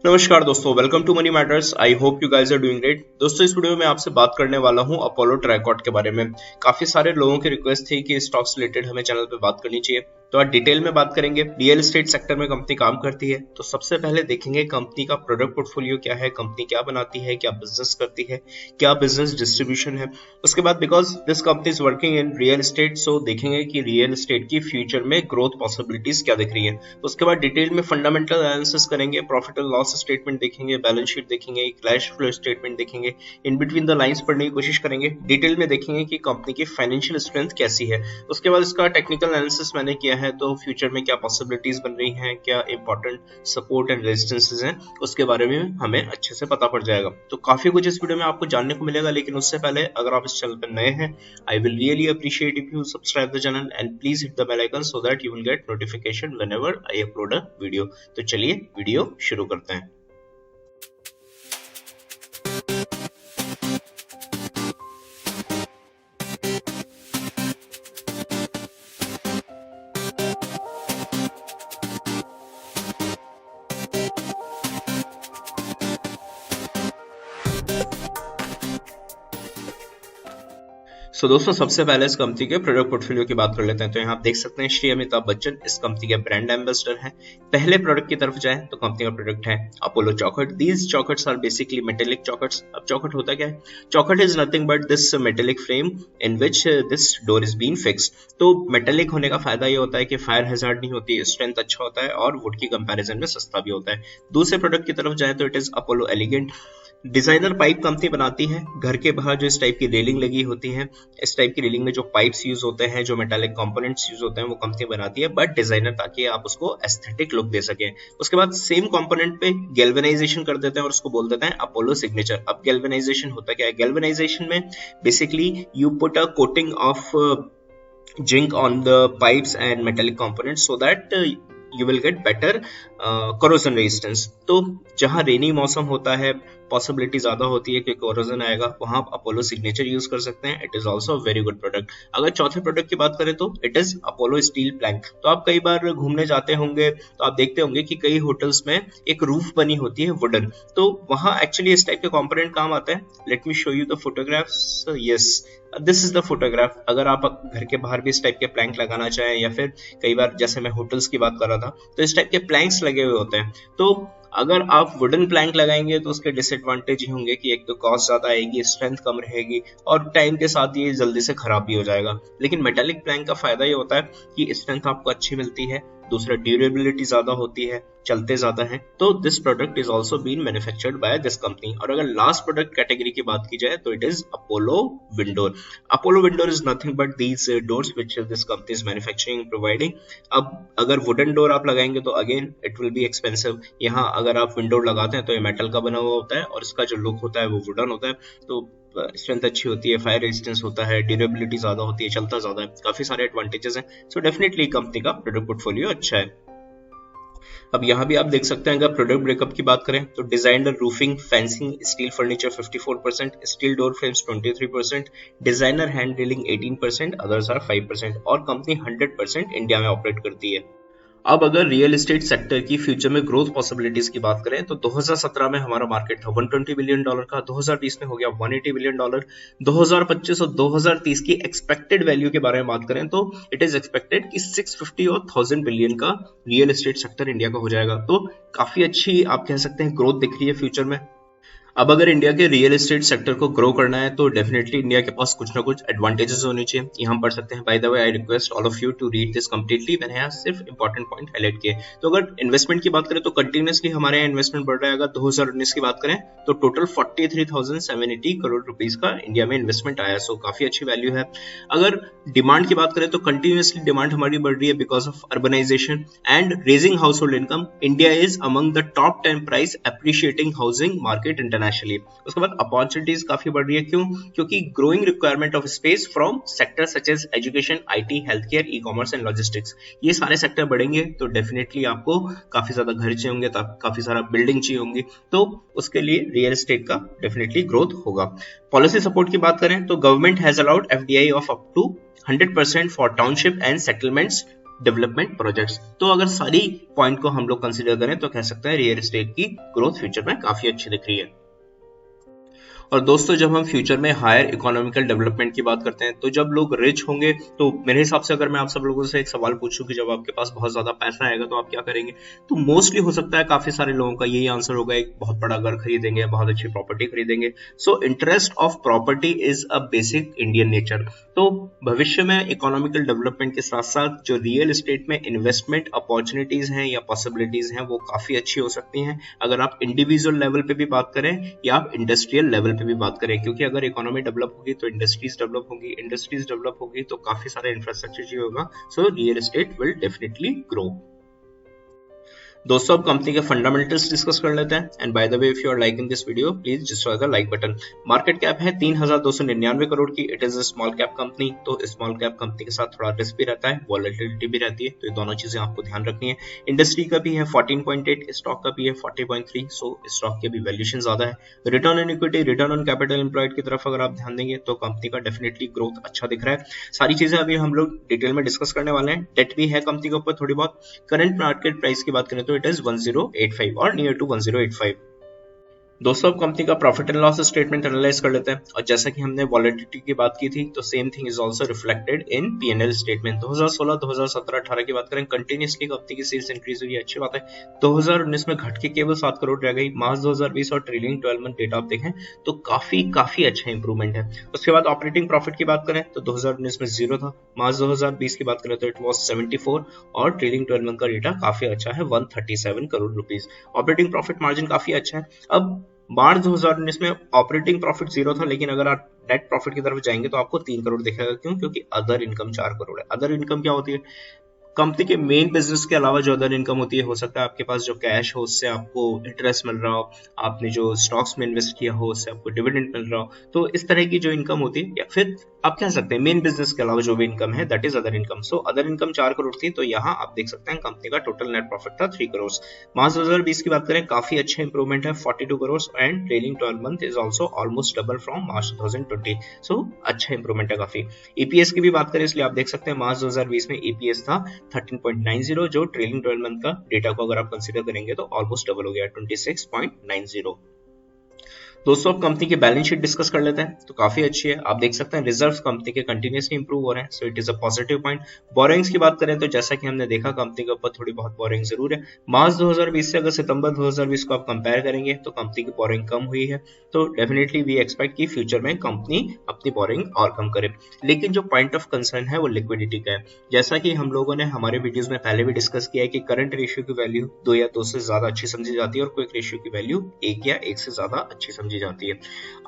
नमस्कार दोस्तों, welcome to Money Matters. I hope you guys are doing great. दोस्तों, इस वीडियो में आपसे बात करने वाला हूं अपोलो ट्राइकॉट के बारे में। काफी सारे लोगों की रिक्वेस्ट थी कि स्टॉक्स रिलेटेड हमें चैनल पे बात करनी चाहिए, तो आज डिटेल में बात करेंगे। रियल एस्टेट सेक्टर में कंपनी काम करती है, तो सबसे पहले देखेंगे कंपनी का प्रोडक्ट पोर्टफोलियो क्या है, कंपनी क्या बनाती है, क्या बिजनेस करती है, क्या बिजनेस डिस्ट्रीब्यूशन है। उसके बाद because this company is working in real estate, so देखेंगे कि रियल एस्टेट की फ्यूचर में ग्रोथ पॉसिबिलिटीज क्या दिख रही है। उसके बाद डिटेल में फंडामेंटल एनालिसिस करेंगे, प्रॉफिट एंड लॉस स्टेटमेंट देखेंगे, बैलेंस शीट देखेंगे, कैश फ्लो स्टेटमेंट देखेंगे, इन बिटवीन द लाइंस पढ़ने की कोशिश करेंगे। डिटेल में देखेंगे कि कंपनी की फाइनेंशियल स्ट्रेंथ कैसी है। उसके बाद इसका टेक्निकल एनालिसिस मैंने किया है, तो फ्यूचर में क्या पॉसिबिलिटीज बन रही हैं, क्या इंपॉर्टेंट सपोर्ट एंड रेजिस्टेंसेस हैं, उसके बारे में हमें अच्छे से पता पड़ जाएगा। तो काफी कुछ इस वीडियो में आपको जानने को मिलेगा, लेकिन उससे पहले अगर आप इस चैनल पर नए हैं, I will really appreciate if you subscribe the channel and please hit the bell icon so that you will get notification whenever I upload a video. तो चलिए वीडियो शुरू करते हैं। दोस्तों, सबसे पहले इस कंपनी के प्रोडक्ट पोर्टफोलियो की बात कर लेते हैं। तो यहाँ आप देख सकते हैं श्री अमिताभ बच्चन इस कंपनी के ब्रांड एम्बेसडर हैं। पहले प्रोडक्ट की तरफ जाएं तो कंपनी का प्रोडक्ट है अपोलो चौखट। दीज चौखट्स आर बेसिकली मेटेलिक चौखट्स। अब चौखट होता क्या है? चौखट is nothing but this metallic frame in which this door is been fixed. तो मेटेलिक होने का फायदा ये होता है कि फायर हैजार्ड नहीं होती, स्ट्रेंथ अच्छा होता है और वुड की कंपैरिजन में सस्ता भी होता है। दूसरे प्रोडक्ट की तरफ जाएं तो it is Apollo elegant. Designer pipe company बनाती है। घर के बाहर जो इस टाइप की रेलिंग लगी होती है, इस टाइप की रेलिंग में जो पाइप्स यूज होते हैं, जो मेटालिक कंपोनेंट्स यूज होते हैं, वो कंपनी बनाती है, बट डिजाइनर, ताकि आप उसको एस्थेटिक लुक दे सकें। उसके बाद सेम कंपोनेंट पे गैल्वेनाइजेशन कर देते हैं और उसको बोल देते हैं अपोलो सिग्नेचर। अब गैल्वेनाइजेशन होता क्या है? गैल्वेनाइजेशन में basically you put a coating of zinc on the pipes and metallic components so that you will get better corrosion resistance। तो जहां रेनी मौसम होता है, पॉसिबिलिटी ज्यादा होती है कि कोरोजन आएगा, वहां आप अपोलो सिग्नेचर यूज कर सकते हैं। It is also very good product. अगर चौथे प्रोडक्ट की बात करें तो it is Apollo steel plank. तो आप कई बार घूमने जाते होंगे तो आप देखते होंगे कि कई होटल्स में एक रूफ बनी होती है वुडन, तो वहां एक्चुअली इस टाइप के कंपोनेंट काम आते हैं। Let me show you the photographs. Yes, this is the photograph. अगर आप घर के बाहर भी इस टाइप के प्लैंक लगाना चाहें, या फिर कई बार जैसे मैं होटल्स की बात कर रहा था, तो इस टाइप के प्लैंक्स लगे हुए होते हैं। तो अगर आप वुडन प्लैंक लगाएंगे तो उसके डिसएडवांटेज ही होंगे कि एक तो कॉस्ट ज्यादा आएगी, स्ट्रेंथ कम रहेगी और टाइम के साथ ये जल्दी से खराब भी हो जाएगा। लेकिन मेटालिक प्लैंक का फायदा ये होता है कि स्ट्रेंथ आपको अच्छी मिलती है, दूसरा ड्यूरेबिलिटी ज्यादा होती है, चलते ज्यादा है। तो this product is also been manufactured by this company. और अगर लास्ट प्रोडक्ट कैटेगरी की बात की जाए तो it is Apollo Windor. Apollo Windor is nothing but these doors which this company is manufacturing providing. अब अगर वुडन डोर आप लगाएंगे तो again it will be expensive. यहाँ अगर आप विंडोर लगाते हैं तो ये मेटल का बना हुआ होता है और इसका जो लुक होता है वो वुडन होता है। तो स्ट्रेंथ अच्छी होती है, फायर रेजिस्टेंस होता है, ड्यूरेबिलिटी ज्यादा होती है, चलता ज्यादा है, काफी सारे एडवांटेजेस हैं। सो डेफिनेटली कंपनी का प्रोडक्ट पोर्टफोलियो अच्छा है। अब यहाँ भी आप देख सकते हैं, अगर प्रोडक्ट ब्रेकअप की बात करें तो designer roofing, fencing, steel furniture 54%, steel door frames 23%, designer hand railing 18%, others are 5%। और कंपनी 100% इंडिया में ऑपरेट करती है। अब अगर रियल एस्टेट सेक्टर की फ्यूचर में ग्रोथ पॉसिबिलिटीज की बात करें तो 2017 में हमारा मार्केट था $120 बिलियन का, 2020 में हो गया $180 बिलियन, 2025 और 2030 की एक्सपेक्टेड वैल्यू के बारे में बात करें तो इट इज एक्सपेक्टेड कि 650 और 1000 बिलियन का रियल एस्टेट सेक्टर इंडिया का हो जाएगा। तो काफी अच्छी आप कह सकते हैं ग्रोथ दिख रही है फ्यूचर में। अब अगर इंडिया के रियल एस्टेट सेक्टर को ग्रो करना है तो डेफिनेटली इंडिया के पास कुछ ना कुछ एडवांटेजेस होने चाहिए। यहाँ पढ़ सकते हैं। By the way, I request all of you to read this completely. मैंने यहाँ सिर्फ इंपॉर्टेंट पॉइंट हाईलाइट किए। तो अगर इन्वेस्टमेंट की बात करें तो कंटिन्यूसली हमारे यहाँ इन्वेस्टमेंट बढ़ रहा है। अगर 2019 की बात करें तो टोटल 43,780 करोड़ रुपीज का इंडिया में इन्वेस्टमेंट आया। सो काफी अच्छी वैल्यू है। अगर डिमांड की बात करें तो कंटिन्यूसली डिमांड हमारी बढ़ रही है because of urbanization and raising house hold income. India is among the top 10 price appreciating housing market internationally. उसके बाद अपॉर्चुनिटीज काफी बढ़ रही है। क्यों? क्योंकि growing requirement of space from sector such as education, IT, health care, e commerce and logistics. ये सारे सेक्टर बढ़ेंगे तो डेफिनेटली आपको काफी ज्यादा घर चाहिए होंगे, काफी सारा बिल्डिंग चाहिए होंगी, तो उसके लिए रियल एस्टेट का डेफिनेटली ग्रोथ होगा। पॉलिसी सपोर्ट की बात करें तो government has allowed FDI of up to 100% for township and settlements development projects. तो अगर सारी पॉइंट को हम लोग कंसिडर करें तो कह सकते हैं रियल एस्टेट की ग्रोथ फ्यूचर में काफी अच्छी दिख रही है। और दोस्तों जब हम फ्यूचर में हायर इकोनॉमिकल डेवलपमेंट की बात करते हैं तो जब लोग रिच होंगे तो मेरे हिसाब से अगर मैं आप सब लोगों से एक सवाल पूछूं कि जब आपके पास बहुत ज्यादा पैसा आएगा तो आप क्या करेंगे, तो मोस्टली हो सकता है काफी सारे लोगों का यही आंसर होगा, एक बहुत बड़ा घर खरीदेंगे, बहुत अच्छी प्रॉपर्टी खरीदेंगे। So interest of property is a basic Indian nature. तो भविष्य में इकोनॉमिकल डेवलपमेंट के साथ साथ जो रियल एस्टेट में इन्वेस्टमेंट अपॉर्चुनिटीज हैं या पॉसिबिलिटीज हैं वो काफी अच्छी हो सकती हैं, अगर आप इंडिविजुअल लेवल पे भी बात करें या आप इंडस्ट्रियल लेवल भी बात करें। क्योंकि अगर इकोनॉमी डेवलप होगी तो इंडस्ट्रीज डेवलप होगी, इंडस्ट्रीज डेवलप होगी तो काफी सारा इंफ्रास्ट्रक्चर चाहिए होगा। So real estate will definitely grow. दोस्तों अब कंपनी के फंडामेंटल्स डिस्कस कर लेते हैं। And by the way if you are liking this video please destroy the like button. Market cap है 3299 करोड़ की। It is a small cap company, तो small cap company के साथ थोड़ा रिस्क भी रहता है, वॉलेटिलिटी भी रहती है, तो ये दोनों चीजें आपको ध्यान रखनी है। इंडस्ट्री का भी है 14.8, स्टॉक का भी है 40.3, सो स्टॉक की भी वैल्यूएशन ज्यादा है। Return on equity, return on capital employed की तरफ अगर आप ध्यान देंगे तो कंपनी का डेफिनेटली ग्रोथ अच्छा दिख रहा है। सारी चीजें अभी हम लोग डिटेल में डिस्कस करने वाले हैं। डेट भी है कंपनी के ऊपर थोड़ी बहुत। करंट मार्केट प्राइस की बात करें तो इट इज 1085 और नियर टू 1085। दोस्तों अब कंपनी का profit and loss statement analyse कर लेते हैं। और जैसा कि हमने वॉलेटिलिटी की बात की थी तो same thing is also reflected in PNL statement. 2016, 2017, 18 की बात करें कंटिन्यूअसली कंपनी की सेल्स इंक्रीज हुई है, अच्छी बात है। 2019 में घट के केवल 7 करोड़ रह गई। मार्च 2020 और ट्रेलिंग 12 मंथ डेटा आप देखें तो काफी अच्छा इंप्रूवमेंट है। उसके बाद ऑपरेटिंग प्रॉफिट की बात करें तो 2019 में 0 था। मार्च 2020 की बात करें तो इट वाज 74 और ट्रेलिंग 12 मंथ का डेटा काफी अच्छा है, 137 crore rupees. Operating profit margin काफी अच्छा है। अब मार्च 2019 में ऑपरेटिंग प्रॉफिट 0 था, लेकिन अगर आप नेट प्रॉफिट की तरफ जाएंगे तो आपको 3 करोड़ दिखेगा। क्यों? क्योंकि अदर इनकम 4 करोड़ है। अदर इनकम क्या होती है? कंपनी के मेन बिजनेस के अलावा जो अदर इनकम होती है, हो सकता है आपके पास जो कैश हो उससे आपको इंटरेस्ट मिल रहा हो, आपने जो स्टॉक्स में इन्वेस्ट किया हो उससे आपको डिविडेंड मिल रहा हो, तो इस तरह की जो इनकम होती है, या फिर आप कह सकते हैं मेन बिजनेस के अलावा जो भी इनकम है that is other income. So other income 4 crore थी, तो यहाँ आप देख सकते हैं कंपनी का टोटल नेट प्रॉफिट था 3 करोड़। मार्च 2020 की बात करें काफी अच्छा इंप्रूवमेंट है, 42 crore and trailing 12 month is also almost double from March 2020। सो अच्छा इंप्रूवमेंट है काफी। ईपीएस की भी बात करें इसलिए आप देख सकते हैं मार्च 2020 में ईपीएस था 13.90, जो ट्रेलिंग 12 मंथ का डेटा को अगर आप कंसीडर करेंगे तो ऑलमोस्ट डबल हो गया, 26.90। दोस्तों अब कंपनी की बैलेंस शीट डिस्कस कर लेते हैं। तो काफी अच्छी है, आप देख सकते हैं रिजर्व्स कंपनी के कंटिन्यूअसली इंप्रूव हो रहे हैं, so it is a positive point. Borings की बात करें तो जैसा कि हमने देखा कंपनी के ऊपर थोड़ी बहुत बोरिंग जरूर है। मार्च 2020 से अगर सितंबर 2020 को आप कंपेयर करेंगे तो कंपनी की बोरिंग कम हुई है, तो डेफिनेटली वी एक्सपेक्ट कि फ्यूचर में कंपनी अपनी बोरिंग और कम करे। लेकिन जो पॉइंट ऑफ कंसर्न है वो लिक्विडिटी का है। जैसा कि हम लोगों ने हमारे वीडियोस में पहले भी डिस्कस किया है कि करंट रेशियो की वैल्यू 2 या 2 से ज्यादा अच्छी समझी जाती है और क्विक रेशियो की वैल्यू 1 या 1 से ज्यादा अच्छी समझी जाती है।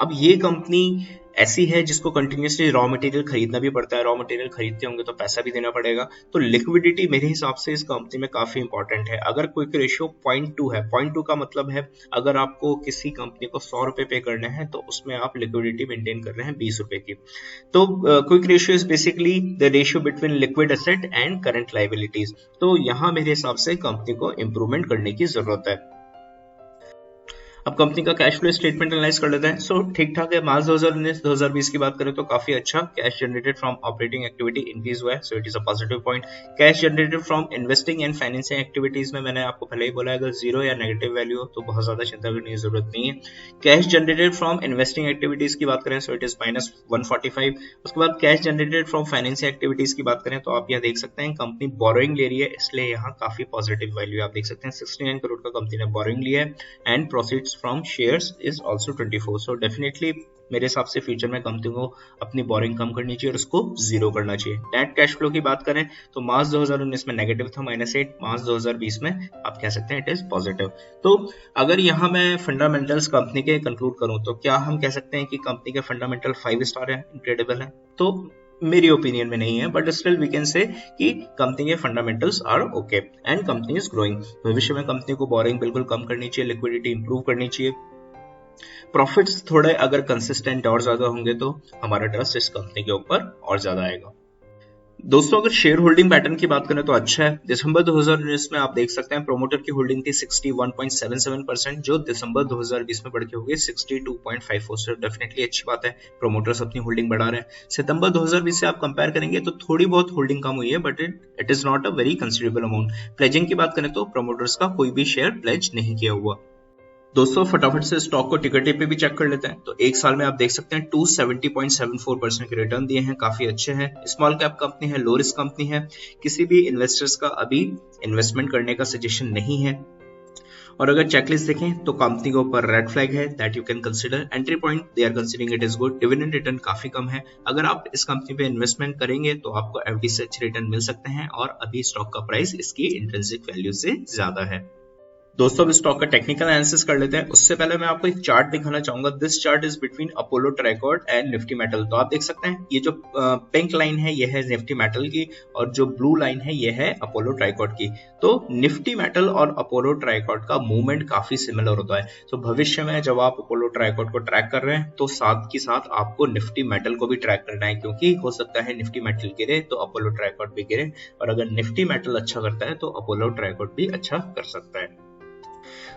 अब ये कंपनी ऐसी है जिसको कंटिन्यूसली रॉ मटेरियल खरीदना भी पड़ता है, रॉ मटेरियल खरीदते होंगे तो पैसा भी देना पड़ेगा, तो लिक्विडिटी मेरे हिसाब से इस कंपनी में काफी इंपॉर्टेंट है। अगर क्विक रेशियो 0.2 है, 0.2 का मतलब है अगर आपको किसी कंपनी को 100 रुपए पे करने हैं तो उसमें आप लिक्विडिटी मेंटेन कर रहे हैं 20 रुपए की। तो quick ratio is basically the ratio between liquid asset and current liabilities. तो यहाँ मेरे हिसाब से कंपनी को इंप्रूवमेंट करने की जरूरत है। अब कंपनी का कैश फ्लो स्टेटमेंट एनालाइज कर लेते हैं। सो ठीक ठाक है। मार्च 2019-2020 की बात करें तो काफी अच्छा cash generated from operating activity increase हुआ है, so it is a positive point. Cash generated from investing and financing activities में मैंने आपको पहले ही बोला है अगर 0 या नेगेटिव वैल्यू हो तो बहुत ज्यादा चिंता करने की जरूरत नहीं है। Cash generated from investing activities की बात करें सो इट इज -145। उसके बाद cash generated from financing activities की बात करें तो आप यहाँ देख सकते हैं कंपनी बोरोइंग ले रही है, इसलिए यहाँ काफी पॉजिटिव वैल्यू आप देख सकते हैं। 69 करोड़ का कंपनी ने बोरोइंग लिया है and proceeds from shares is also 24। so definitely मेरे हिसाब से फ्यूचर में कंपनी को अपनी बोरिंग कम करनी चाहिए और उसको 0 करना चाहिए। नेट कैश फ्लो की बात करें तो मार्च 2019 में नेगेटिव था -8, मार्च 2020 में आप कह सकते हैं इट इज पॉजिटिव। तो अगर यहाँ मैं फंडामेंटल्स कंपनी के कंक्लूड करूं तो क्या हम कह सकते हैं कि कंपनी के फंडामेंटल 5 स्टार है, इनक्रेडिबल है? तो मेरी ओपिनियन में नहीं है, but still we can say कि कंपनी के fundamentals are okay and company is growing. भविष्य में कंपनी को बोरिंग बिल्कुल कम करनी चाहिए, लिक्विडिटी इंप्रूव करनी चाहिए, प्रॉफिट्स थोड़े अगर कंसिस्टेंट और ज्यादा होंगे तो हमारा ट्रस्ट इस कंपनी के ऊपर और ज्यादा आएगा। दोस्तों अगर शेयर होल्डिंग पैटर्न की बात करें तो अच्छा है। दिसंबर 2019 में आप देख सकते हैं प्रोमोटर की होल्डिंग थी 61.77%, जो दिसंबर 2020 में बढ़ के हो गई 62.54। से डेफिनेटली अच्छी बात है, प्रोमोटर्स अपनी होल्डिंग बढ़ा रहे हैं। सितंबर 2020 से आप कंपेयर करेंगे तो थोड़ी बहुत होल्डिंग कम हुई है, but it is not a very considerable amount. Pledging की बात करें तो प्रोमोटर्स का कोई भी शेयर प्लेज नहीं किया हुआ। दोस्तों फटाफट से स्टॉक को टिकर टेप पे भी चेक कर लेते हैं। तो एक साल में आप देख सकते हैं 270.74% के रिटर्न दिए हैं, काफी अच्छे हैं। स्मॉल कैप कंपनी है, लो रिस्क कंपनी है, किसी भी इन्वेस्टर्स का अभी इन्वेस्टमेंट करने का सजेशन नहीं है। और अगर चेकलिस्ट देखें तो कंपनी के ऊपर रेड फ्लैग है, that you can consider. Entry point they are considering it is good. Dividend return काफी कम है। अगर आप इस कंपनी पे इन्वेस्टमेंट करेंगे तो आपको एफडी से अच्छे रिटर्न मिल सकते हैं, और अभी स्टॉक का प्राइस इसकी इंट्रिंसिक वैल्यू से ज्यादा है। दोस्तों अब स्टॉक का टेक्निकल एनालिसिस कर लेते हैं। उससे पहले मैं आपको एक चार्ट दिखाना चाहूंगा। This chart is between Apollo Tricoat and Nifty metal. तो आप देख सकते हैं ये जो पिंक लाइन है ये है निफ्टी मेटल की, और जो ब्लू लाइन है ये है अपोलो ट्राइकॉर्ड की। तो निफ्टी मेटल और अपोलो ट्राइकॉर्ड का मूवमेंट काफी सिमिलर होता है। तो भविष्य में जब आप अपोलो ट्राइकॉर्ड को ट्रैक कर रहे हैं तो साथ के साथ आपको निफ्टी मेटल को भी ट्रैक करना है, क्योंकि हो सकता है निफ्टी मेटल गिरे तो अपोलो ट्राइकॉर्ड भी गिरे, और अगर निफ्टी मेटल अच्छा करता है तो अपोलो ट्राइकॉर्ड भी अच्छा कर सकता है।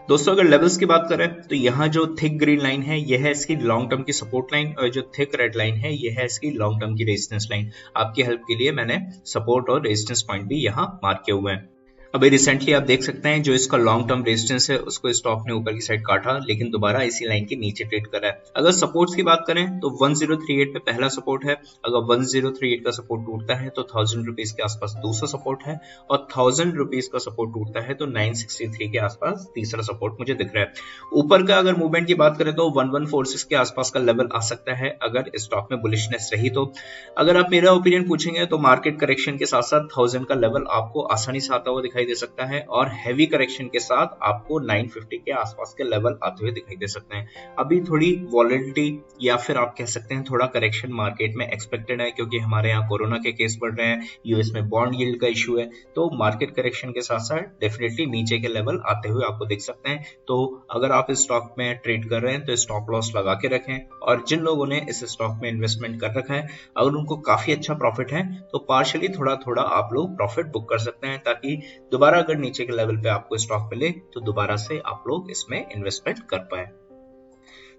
दोस्तों अगर लेवल्स की बात करें तो यहाँ जो थिक ग्रीन लाइन है यह है इसकी लॉन्ग टर्म की सपोर्ट लाइन, और जो थिक रेड लाइन है यह है इसकी लॉन्ग टर्म की रेजिस्टेंस लाइन। आपकी हेल्प के लिए मैंने सपोर्ट और रेजिस्टेंस पॉइंट भी यहाँ मार्क किए हुए हैं। अभी रिसेंटली आप देख सकते हैं जो इसका लॉन्ग टर्म रेजिस्टेंस है उसको स्टॉक ने ऊपर की साइड काटा, लेकिन दोबारा इसी लाइन के नीचे ट्रेड कर रहा है। अगर सपोर्ट्स की बात करें तो 1038 पे पहला सपोर्ट है। अगर 1038 का सपोर्ट टूटता है तो 1000 रुपीज के आसपास दूसरा सपोर्ट है, और 1000 रुपीज का सपोर्ट टूटता है तो 963 के आसपास तीसरा सपोर्ट मुझे दिख रहा है। ऊपर का अगर मूवमेंट की बात करें तो 1146 के आसपास का लेवल आ सकता है अगर स्टॉक में बुलिशनेस रही तो। अगर आप मेरा ओपिनियन पूछेंगे तो मार्केट करेक्शन के साथ साथ 1000 का लेवल आपको आसानी से आता हुआ दिखाई दे सकता है, और हैवी करेक्शन के साथ आपको 950 के आसपास के लेवल आते हुए दिखाई दे सकते हैं। अभी थोड़ी वॉलेटिलिटी या फिर आप कह सकते हैं थोड़ा करेक्शन मार्केट में एक्सपेक्टेड है, क्योंकि हमारे यहाँ कोरोना के केस बढ़ रहे हैं, यूएस में बॉन्ड यील्ड का इशू है। तो मार्केट करेक्शन के साथ साथ डेफिनेटली नीचे के लेवल आते हुए आपको दिख सकते हैं। तो अगर आप इस स्टॉक में ट्रेड कर रहे हैं तो स्टॉप लॉस लगा के रखें, और जिन लोगों ने इस स्टॉक में इन्वेस्टमेंट कर रखा है अगर उनको काफी अच्छा प्रॉफिट है तो पार्शियली थोड़ा थोड़ा आप लोग प्रॉफिट बुक कर सकते हैं, ताकि दोबारा अगर नीचे के लेवल पे आपको स्टॉक मिले तो दोबारा से आप लोग इसमें इन्वेस्टमेंट कर पाए।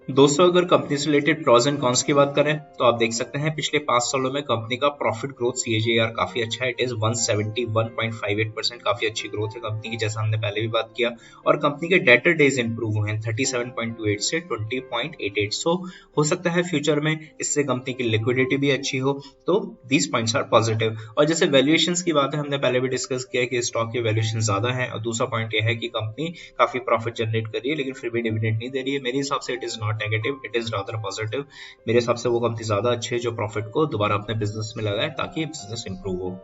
दोस्तों अगर कंपनी से रिलेटेड प्रॉज एंड कॉन्स की बात करें तो आप देख सकते हैं पिछले 5 सालों में कंपनी का प्रॉफिट ग्रोथ CAGR काफी अच्छा है। इट इज 171.58%, काफी अच्छी ग्रोथ है कंपनी की, जैसा हमने पहले भी बात किया। और कंपनी के डेटर डेज इंप्रूव हुए हैं 37.28 से 20.88। सो हो सकता है फ्यूचर में इससे कंपनी की लिक्विडिटी भी अच्छी हो, तो दीज पॉइंट्स आर पॉजिटिव। और जैसे वैल्यूएशंस की बात है हमने पहले भी डिस्कस किया कि स्टॉक की वैल्यूएशन ज्यादा है, और दूसरा पॉइंट यह है कि कंपनी काफी प्रॉफिट जनरेट कर रही है लेकिन फिर भी डिविडेंड नहीं दे रही है। मेरे हिसाब से it is not negative, it is rather positive. मेरे हिसाब से वो कंपनी ज्यादा अच्छी है जो प्रॉफिट को दोबारा अपने बिजनेस में लगाए ताकि बिजनेस इंप्रूव हो।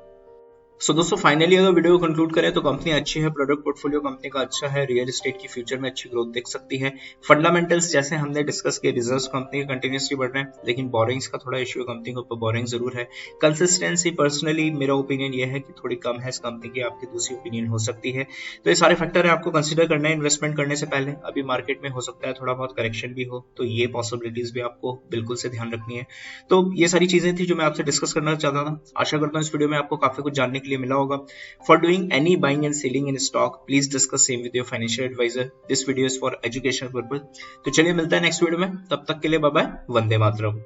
सो दोस्तों फाइनली अगर वीडियो को कंक्लूड करें तो कंपनी अच्छी है, प्रोडक्ट पोर्टफोलियो कंपनी का अच्छा है, रियल एस्टेट की फ्यूचर में अच्छी ग्रोथ दिख सकती है। फंडामेंटल्स जैसे हमने डिस्कस किए, रिजर्व्स कंपनी के कंटिन्यूसली बढ़ रहे हैं, लेकिन बोरिंग्स का थोड़ा इश्यू है, कंपनी के ऊपर बोरिंग जरूर है। कंसिस्टेंसी पर्सनली मेरा ओपिनियन ये है कि थोड़ी कम है इस कंपनी की, आपकी दूसरी ओपिनियन हो सकती है। तो ये सारे फैक्टर है आपको कंसिडर करना है इन्वेस्टमेंट करने से पहले। अभी मार्केट में हो सकता है थोड़ा बहुत करेक्शन भी हो, तो ये पॉसिबिलिटीज भी आपको बिल्कुल से ध्यान रखनी है। तो ये सारी चीजें थी जो मैं आपसे डिस्कस करना चाहता था। आशा करता हूँ इस वीडियो में आपको काफी कुछ जानने के लिए मिला होगा। For doing any buying and selling in stock, please discuss same with your financial advisor. This video is for educational purpose. तो चलिए मिलता है नेक्स्ट वीडियो में, तब तक के लिए बाय बाय, वंदे मातरम।